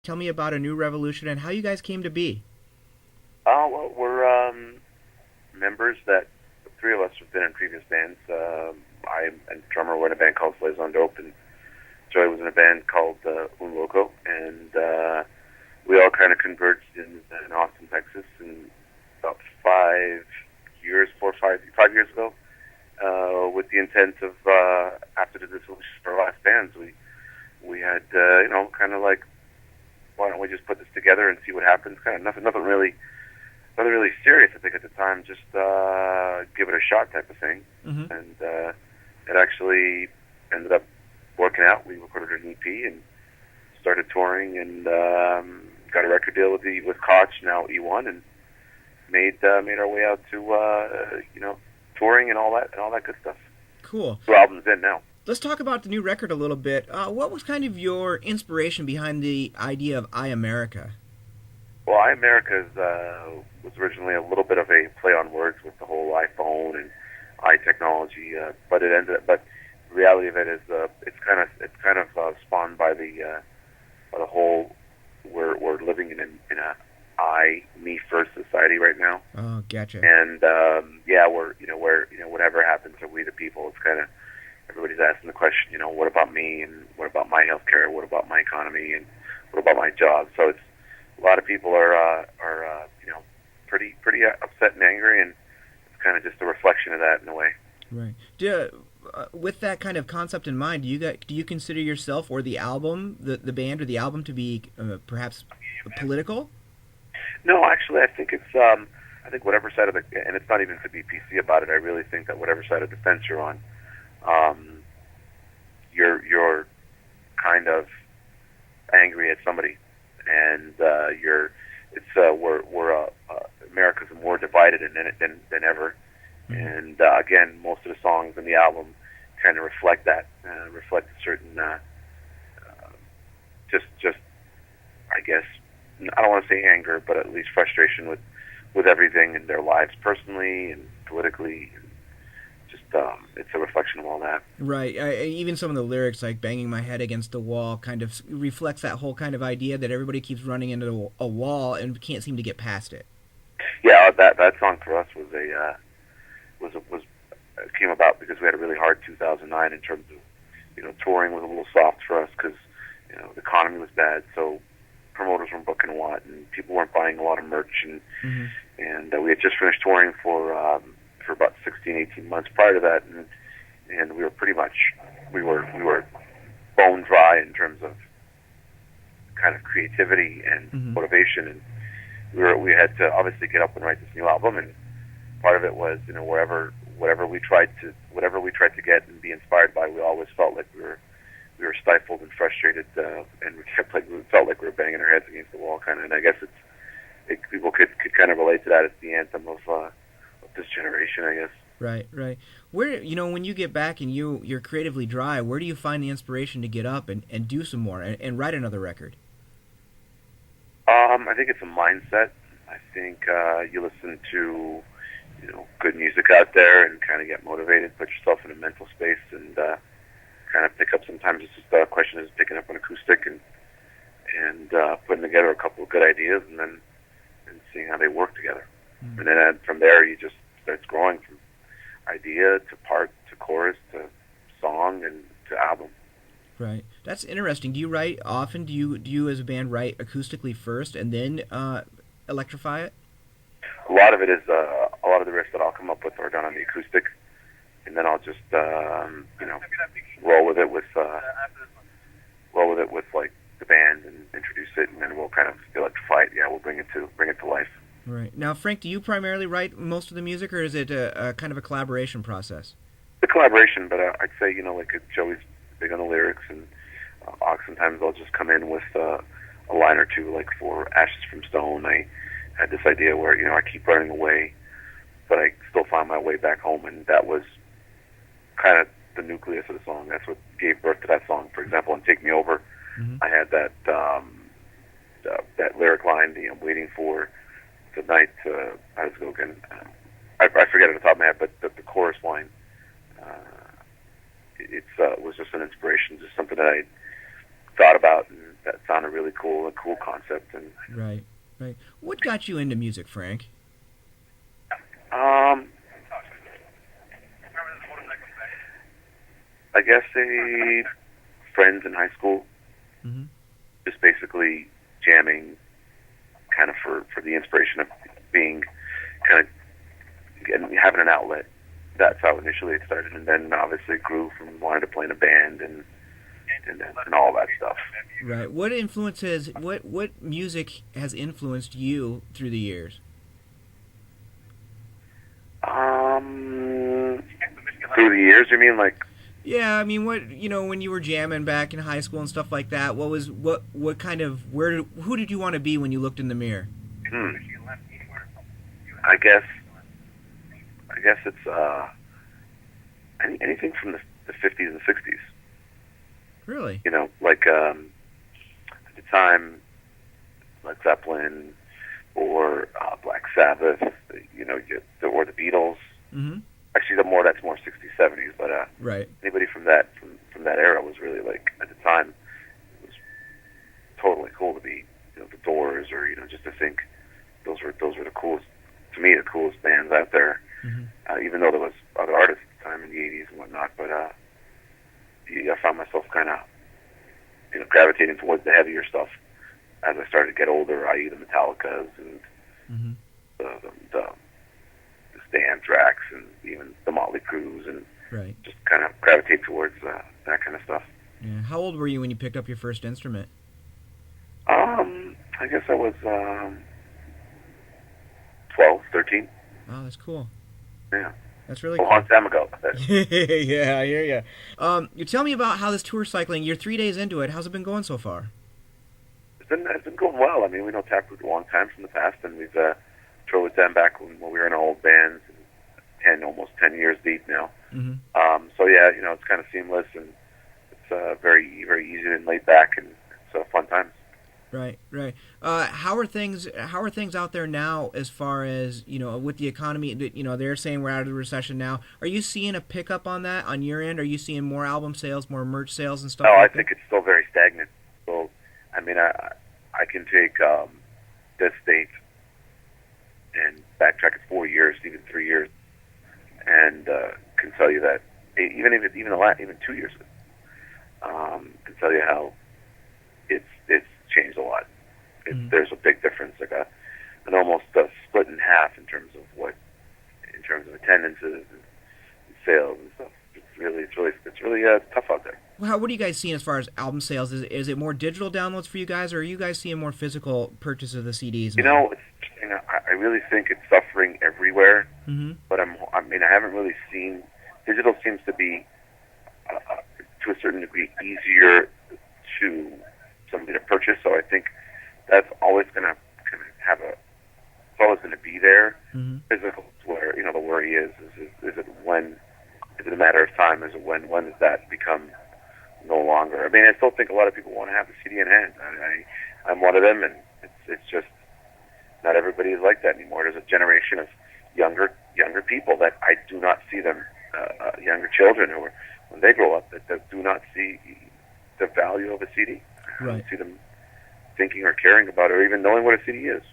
Tell me about Anew Revolution and how you guys came to be. Well, we're members that the three of us have been in previous bands. I'm a drummer. We're in a band called Slaves on Dope, and Joy was in a band called Un Loco, and we all kind of converged in Austin, Texas, in about 5 years, 5 years ago, with the intent of after the dissolution of our last bands, we had kind of like, why don't we just put this together and see what happens? Kind of nothing really serious, I think, at the time. Just give it a shot, type of thing. Mm-hmm. And it actually ended up working out. We recorded an EP and started touring, and got a record deal with Koch, now E1, and made our way out to touring and all that good stuff. Cool. 2 albums in now. Let's talk about the new record a little bit. What was kind of your inspiration behind the idea of I America? Well, I America was originally a little bit of a play on words with the whole iPhone and technology, but the reality of it is it's kind of spawned by the whole we're living in a me first society right now. Oh, gotcha. And whatever happens to we the people, it's kind of everybody's asking the question, what about me, and what about my health care, what about my economy, and what about my job? So it's a lot of people are pretty upset and angry, and it's kind of just a reflection of that in a way. Right. With that kind of concept in mind, do you consider yourself or the album, the band or the album, to be perhaps political? No, actually, I think it's I think whatever side of and it's not even to be PC about it. I really think that whatever side of the fence you're on, you're kind of angry at somebody, and we're America's more divided than ever. Mm-hmm. And again, most of the songs in the album kind of reflect that, reflect a certain just I guess, I don't want to say anger, but at least frustration with everything in their lives, personally and politically. Just it's a reflection of all that. Right. Even some of the lyrics, like "banging my head against the wall," kind of reflects that whole kind of idea that everybody keeps running into a wall and can't seem to get past it. Yeah, that song for us came about because we had a really hard 2009 in terms of touring was a little soft for us because the economy was bad, so promoters weren't booking a lot, and people weren't buying a lot of merch, and Mm-hmm. we had just finished touring for about 16, 18 months prior to that, and we were pretty much we were bone dry in terms of kind of creativity and Mm-hmm. motivation, and we had to obviously get up and write this new album, and part of it was whatever we tried to get and be inspired by, we always felt like we were stifled and frustrated, and we felt like we were banging our heads against the wall, kind of. And I guess people could kind of relate to that. It's the anthem of this generation, I guess. Right, right. Where when you get back and you're creatively dry, where do you find the inspiration to get up and do some more and write another record? I think it's a mindset. I think you listen to good music out there and kind of get motivated, put yourself in a mental space, and kind of pick up. Sometimes it's just a question of picking up an acoustic and putting together a couple of good ideas, and seeing how they work together. Mm-hmm. And then from there, you just starts growing from idea to part to chorus to song and to album. Right. That's interesting. Do you write often? Do you as a band write acoustically first and then electrify it? A lot of it is a lot of the riffs that I'll come up with are done on the acoustic, and then I'll just roll with it with like the band and introduce it, and then we'll kind of electrify it. Yeah, we'll bring it to life. Right. Now, Frank, do you primarily write most of the music, or is it a kind of a collaboration process? The collaboration, but I'd say like Joey's big on the lyrics, and sometimes I'll just come in with a line or two. Like for Ashes from Stone, I had this idea where I keep running away, but I still find my way back home, and that was kind of the nucleus of the song. That's what gave birth to that song. For example, in Take Me Over, Mm-hmm. I had that lyric line, I'm waiting for the night. How does it go again? I forget it off the top of my head, but the chorus line, it was just an inspiration, just something that I thought about, and that sounded really cool, a cool concept. And Right, right. What got you into music, Frank? um, I guess friends in high school, Mm-hmm. just basically jamming, kind of for the inspiration of being kind of having an outlet. That's how initially it started, and then obviously it grew from wanting to play in a band and all that stuff. Right. What music has influenced you through the years? Through the years, you mean like? Yeah, I mean, when you were jamming back in high school and stuff like that, what kind of who did you want to be when you looked in the mirror? Hmm. I guess it's anything from the 50s and 60s. Really? You know, like at the time, Led Zeppelin or Black Sabbath. You know, or the Beatles. Mm-hmm. Actually, that's more 60s, 70s. But Right. anybody from that era was really, like, at the time, it was totally cool to be, the Doors, or just to think those were the coolest, to me, the coolest bands out there. Mm-hmm. Even though there was other artists at the time in the 80s and whatnot, but I found myself kind of gravitating towards the heavier stuff as I started to get older, i.e. the Metallicas and Mm-hmm. the Anthrax and even the Motley Crues, and Right. just kind of gravitate towards that kind of stuff. Yeah. How old were you when you picked up your first instrument? I guess I was 12, 13. Oh, that's cool. Yeah. That's really A cool. long time ago. Yeah, I hear you. You tell me about how this tour cycling. You're 3 days into it. How's it been going so far? It's been going well. I mean, we know Taproot a long time from the past, and we've toured with them back when we were in our old bands, almost 10 years deep now. Mm-hmm. So yeah, it's kind of seamless, and it's very, very easy and laid back, and it's fun times. Right, right. How are things out there now as far as, with the economy? They're saying we're out of the recession now. Are you seeing a pickup on that on your end? Are you seeing more album sales, more merch sales and stuff No, like I think it's still very stagnant. So, I mean, I can take this date and backtrack it 4 years, even 3 years, and can tell you that even 2 years ago, can tell you how it's changed a lot. Mm-hmm. There's a big difference, like an almost split in half in terms of attendances and sales and stuff. It's really tough out there. Well, what are you guys seeing as far as album sales? Is it more digital downloads for you guys, or are you guys seeing more physical purchase of the CDs now? I really think it's suffering everywhere. Mm-hmm. But I haven't really seen. Digital seems to be, to a certain degree, easier to somebody to purchase. So I think that's always going to have it's always going to be there. Mm-hmm. Physical, where the worry is it when? Is it a matter of time? Is it when? When does that become no longer? I mean, I still think a lot of people want to have the CD in hand. I'm one of them, and it's just not everybody is like that anymore. There's a generation of younger people that I do not see them, younger children who are, when they grow up, that do not see the value of a CD. I don't Right. see them thinking or caring about it or even knowing what a CD is.